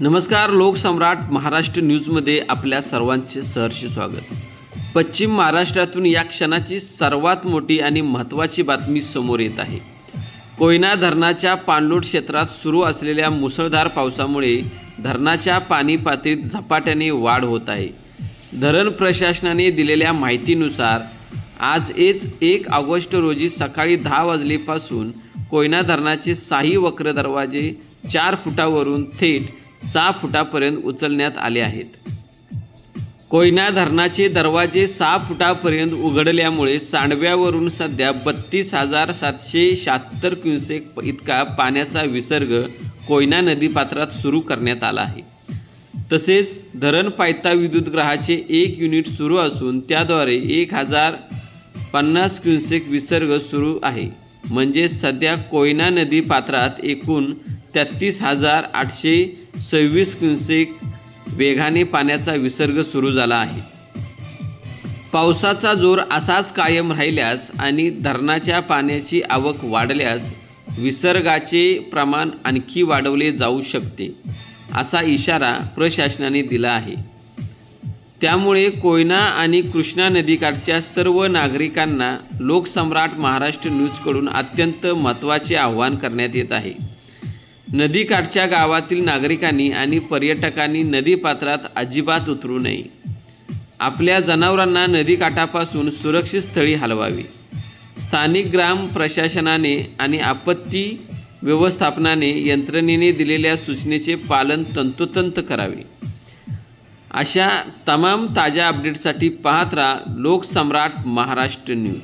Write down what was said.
नमस्कार. लोकसम्राट महाराष्ट्र न्यूजमध्ये आपल्या सर्वांचे सहर्ष स्वागत. पश्चिम महाराष्ट्रातून या क्षणाची सर्वात मोठी आणि महत्त्वाची बातमी समोर येत आहे. कोयना धरणाच्या पाणलोट क्षेत्रात सुरू असलेल्या मुसळधार पावसामुळे धरणाच्या पाणी पातळीत झपाट्याने वाढ होत आहे. धरण प्रशासनाने दिलेल्या माहितीनुसार आज 1 ऑगस्ट रोजी सकाळी 10 वाजल्यापासून कोयना धरणाचे 6 वक्र दरवाजे 4 फुटावरून थेट 6 फुटापर्यंत उचलण्यात आले आहेत. कोयना धरणाचे दरवाजे 6 फुटापर्यंत उघडल्यामुळे सांडव्यावरून सध्या 32,776 क्युसेक इतका पाण्याचा विसर्ग कोयना नदीपात्रात सुरू करण्यात आला आहे. तसेच धरण पायथा विद्युतगृहाचे 1 युनिट सुरू असून त्याद्वारे 1,050 क्युसेक विसर्ग सुरू आहे. म्हणजे सध्या कोयना नदी पात्रात एकूण 33,826 क्युसेक वेगाने पाण्याचा विसर्ग सुरू झाला आहे. पावसाचा जोर असाच कायम राहिल्यास आणि धरणाच्या पाण्याची आवक वाढल्यास विसर्गाचे प्रमाण आणखी वाढवले जाऊ शकते, असा इशारा प्रशासनाने दिला आहे. त्यामुळे कोयना आणि कृष्णा नदीकाठच्या सर्व नागरिकांना लोकसम्राट महाराष्ट्र न्यूजकडून अत्यंत महत्त्वाचे आवाहन करण्यात येत आहे. नदीकाठच्या गावातील नागरिकांनी आणि पर्यटकांनी नदीपात्रात अजिबात उतरू नये. आपल्या जनावरांना नदीकाठापासून सुरक्षित स्थळी हलवावे. स्थानिक ग्राम प्रशासनाने आणि आपत्ती व्यवस्थापनाने यंत्रणेने दिलेल्या सूचनेचे पालन तंतोतंत करावे. अशा तमाम ताज्या अपडेट्ससाठी पाहत राहा लोकसम्राट महाराष्ट्र न्यूज.